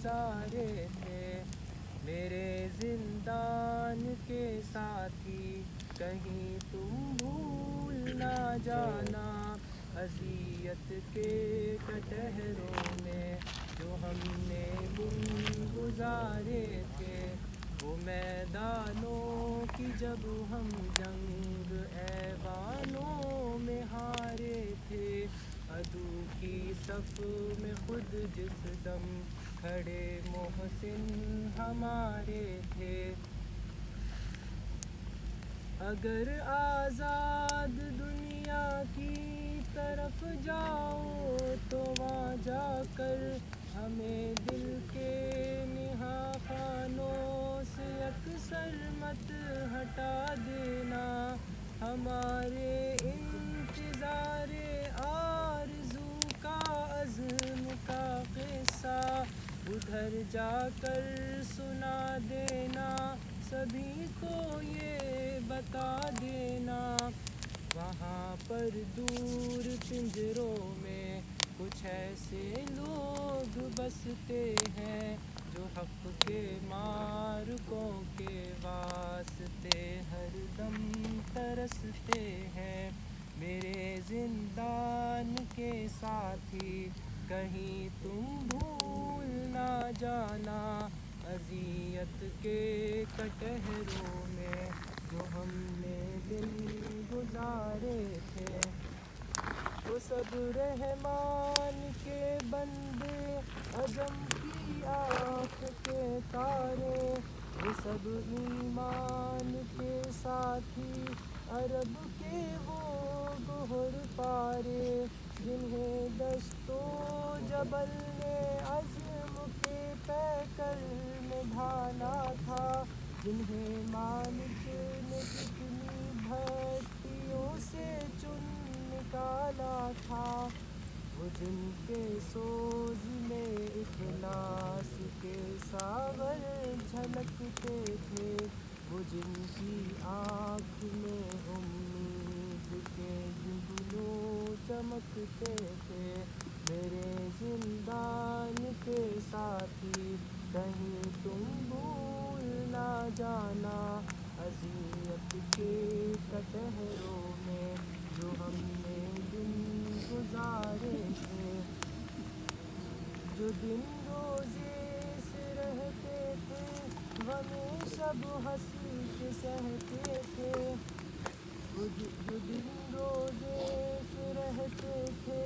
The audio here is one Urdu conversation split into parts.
گزارے تھے، میرے زندان کے ساتھی کہیں تم بھول نہ جانا، اذیت کے کٹہروں میں جو ہم نے دن گزارے تھے، وہ میدانوں کی جب ہم جنگ ایوانوں میں ہارے تھے، عدو کی صف میں خود جس دم کھڑے محسن ہمارے تھے، اگر آزاد دنیا کی طرف جاؤ تو وہاں جا کر ہمیں دل کے نہا خانوں سے اکثر مت ہٹا دینا، ہمارے انتظار آرزو کا عزم کا قصہ ادھر جا کر سنا دینا، سبھی کو یہ بتا دینا، وہاں پر دور پنجروں میں کچھ ایسے لوگ بستے ہیں جو حق کے مارکوں کے واسطے ہر دم ترستے ہیں، میرے زندان کے ساتھی کہیں تم بھول نہ جانا، اذیت کے کٹہروں میں جو ہم نے دن گزارے تھے، وہ سب رحمان کے بندے، عجم کی آنکھ کے تارے، وہ سب ایمان کے ساتھی، عرب کے وہ گہر پارے، جنہیں دشت و جبل نے عزم کے پیکر میں ڈھانا تھا، جنہیں مالک نے کتنی بھٹیوں سے چن نکالا تھا، وہ جن کے سوز میں اخلاص کے ساغر جھلکتے تھے، وہ جن کی آنکھ میں امید کے جگنو چمکتے تھے، میرے زندان کے ساتھی کہیں تم بھول نہ جانا، اذیت کے کٹہروں میں جو ہم نے دن گزارے تھے، جو دن روزے سے رہتے تھے غمِ شب ہنسی کے سہتے تھے، جو دن روزے سے رہتے تھے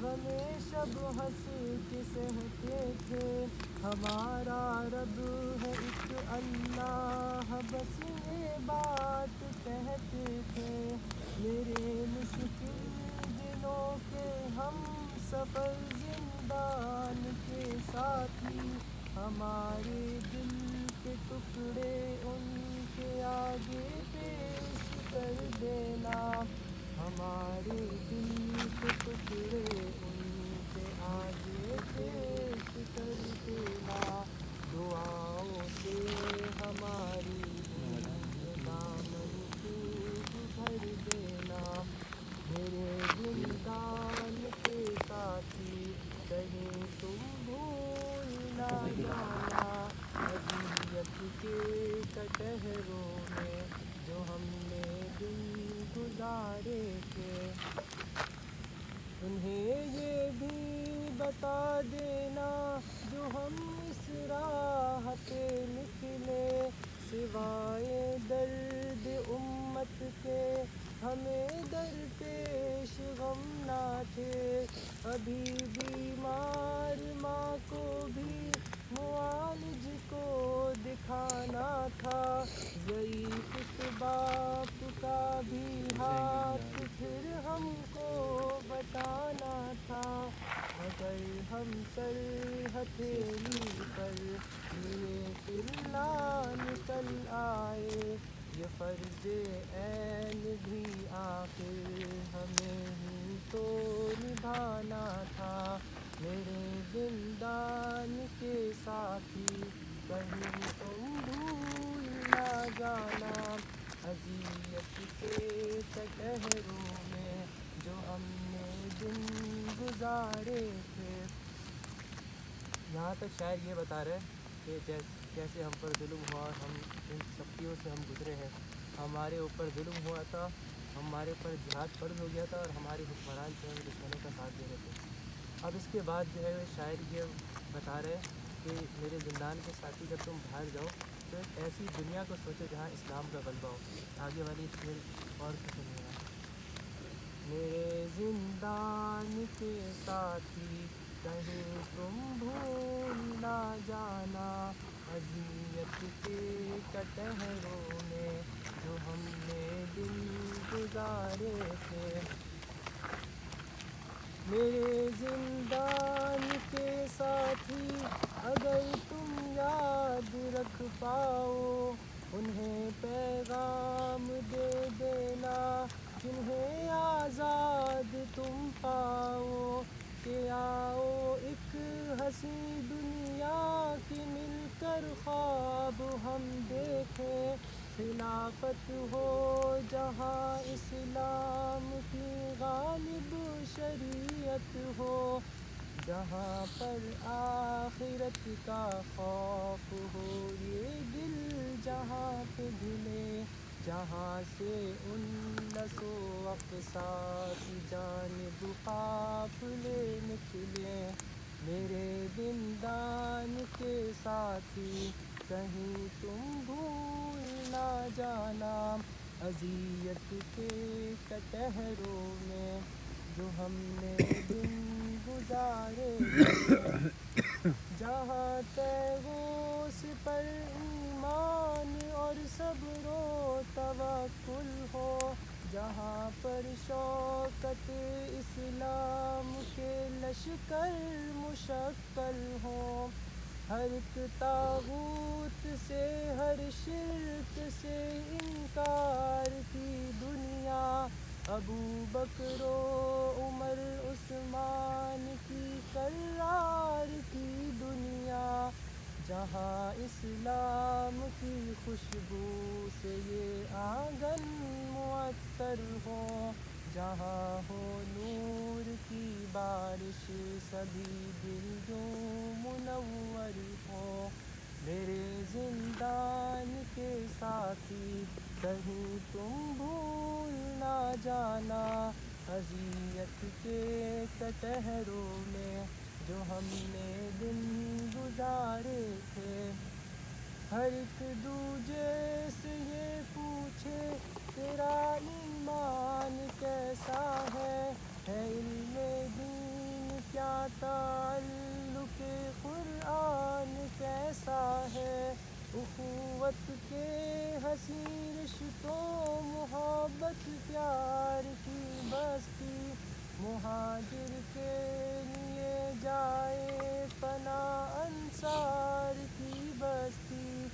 غمِ شب ہنس کے سہتے تھے، ہمارا رب ہے ایک اللہ بس یہ بات کہتے تھے، میرے مشکل دنوں کے ہم سفر زندان کے ساتھی، ہمارے دل کے ٹکڑے ان کے آگے پیش کر دینا، ہمارے دل کے ٹکڑے ان کے آگے پیش کر دینا، دعاؤں سے ہماری ان کے دامن خوب بھر دینا، میرے زندان کے ساتھی کہیں تم بھول نہ جانا، اذیت کے کٹہروں میں جو ہم نے دن گزارے تھے، انہیں یہ بھی بتا دینا جو ہم اس راہ پہ نکلے، سوائے درد امت کے ہمیں درپیش غم نہ تھے، ابھی بیمار ماں کو بھی معالج کو دکھانا تھا، ضعیف اس باپ کا بھی ہاتھ پھر ہم کو بٹانا تھا، اگر ہم سر ہتھیلی پر لیے پھر نہ نکل آئے، یہ فرض عین بھی آخر ہمیں ہی تو نبھانا تھا، میرے زندان کے ساتھی کہیں تم بھول نہ جانا، اذیت کے کٹہروں میں جو ہم نے دن گزارے تھے، یہاں تک شاعر یہ بتا رہے کہ کیسے ہم پر ظلم ہوا اور ہم ان سختیوں سے ہم گزرے ہیں. ہمارے اوپر ظلم ہوا تھا, ہمارے اوپر جہاد فرض ہو گیا تھا اور ہمارے حکمران جو ہے وہ دشمنوں کا ساتھ دے رہے تھے. اب اس کے بعد جو ہے شاعر یہ بتا رہے کہ میرے زندان کے ساتھی جب تم باہر جاؤ تو ایک ایسی دنیا کو سوچو جہاں اسلام کا غلبہ ہو. آگے والی شعر اور سے سنیے گا. میرے زندان کے ساتھی کہیں تم بھول نہ جانا, اذیت کے کٹہروں میں جو ہم نے دن گزارے تھے. میرے زندان کے ساتھی اگر تم یاد رکھ پاؤ, انہیں پیغام دے دینا جنہیں آزاد تم پاؤ, کہ آؤ ایک ہنسی دنیا کی مل کر خواب ہم دیکھیں. خلافت ہو جہاں اسلام کی غالب شریعت ہو, جہاں پر آخرت کا خوف ہو یہ دل جہاں پہ گھلے, جہاں سے انس و اقصیٰ کی جانب قافلے نکلے. میرے زندان کے ساتھی کہیں تم بھول نہ جانا, اذیت کے کٹہروں میں جو ہم نے دن گزارے تھے. جہاں تیغوس پر ایمان اور صبر و توکل ہو, جہاں پر شوکت اسلام کے لشکر مشکل ہوں, ہر ایک طاغوت سے ہر شرک سے انکار کی دنیا, ابو بکر و عمر عثمان کی کرار کی دنیا, جہاں اسلام کی خوشبو سے یہ آنگن معطر ہوں, جہاں ہو نور کی بارش سبھی دل یوں منور ہوں. میرے زندان کے ساتھی کہیں تم بھول نہ جانا, اذیت کے کٹہروں میں جو ہم نے دن گزارے تھے. ہر ایک دوجے سے یہ پوچھے تیرا ایمان کیسا ہے علم دین کیا تعلق قرآن کیسا ہے, اخوت کے حسین رشتوں محبت پیار کی بستی, مہاجر کے لیے جائے پناہ انصار کی بستی.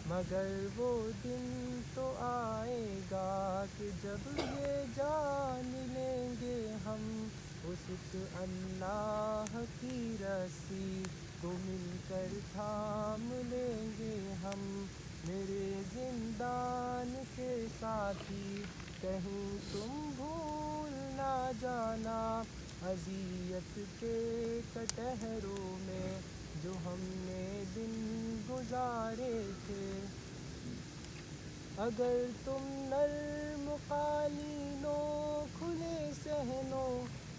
مگر وہ دن تو آئے گا کہ جب یہ جان لیں گے ہم اس ایک اللہ کی رسی کو مل کر تھام لیں گے ہم. میرے زندان کے ساتھی کہیں تم بھول نہ جانا, اذیت کے کٹہروں میں جو ہم نے دن گزارے تھے. اگر تم نرم قالینوں کھلے صحنوں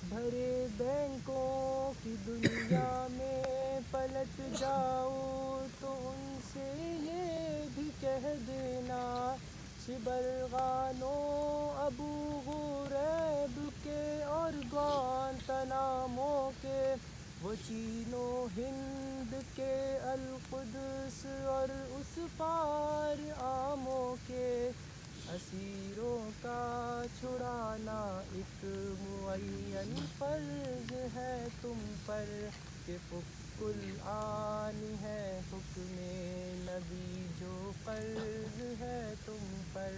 بھرے بینکوں کی دنیا میں پلٹ جاؤ تو ان سے یہ بھی کہہ دینا, شبرغانوں ابو غریب کے اور گوانتنامو کے, وہ چین و ہند کے القدس اور اس پار آمو کے, اسیروں کا چھڑانا ایک معین فرض ہے تم پر, کہ فک العان ہے حکم نبی جو قرض ہے تم پر.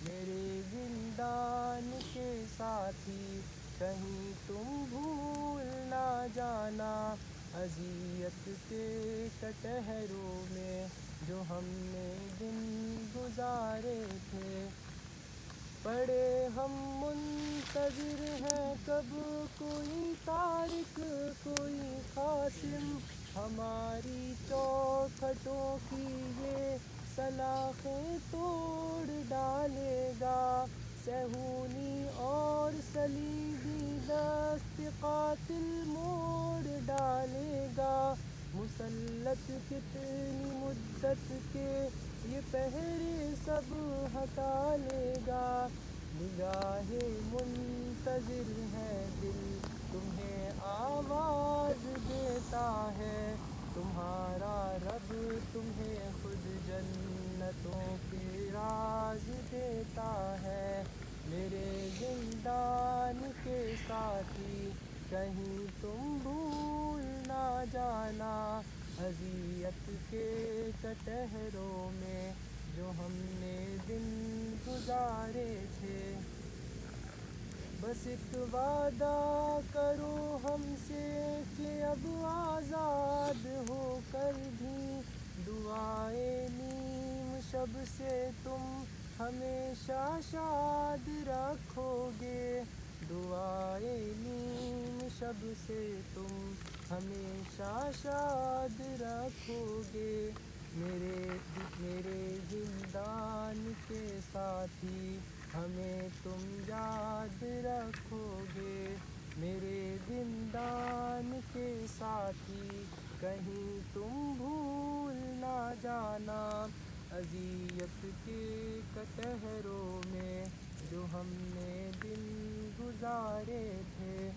میرے زندان کے ساتھی کہیں تم بھول نہ جانا, اذیت کے کٹہروں میں جو ہم نے دن گزارے تھے. پڑے ہم منتظر ہیں کب کوئی طارق کوئی قاسم, ہماری چوکھٹوں کی یہ سلاخیں توڑ ڈالے گا، صہیونی اور صلیبی دست قاتل موڑ ڈالے گا، مسلط کتنی مدت کے یہ پہرے سب ہٹا لے گا، نگاہ منتظر ہے دل تمہیں آواز دیتا ہے، تمہارا رب تمہیں خود جنتوں کے راز دیتا ہے، میرے زندان کے ساتھی کہیں تم بھول نہ جانا، اذیت کے کٹہروں میں جو ہم نے دن گزارے تھے، بس ایک وعدہ کرو ہم سے کہ اب آزاد ہو کر بھی دعائے نیم شب سے تم ہمیشہ شاد رکھو گے، دعائے نیم شب سے تم ہمیشہ شاد رکھو گے، میرے زندان کے ساتھی ہمیں تم یاد رکھو گے، میرے زندان کے ساتھی کہیں تم بھول نہ جانا، اذیت کے کٹہروں میں جو ہم نے دن گزارے تھے،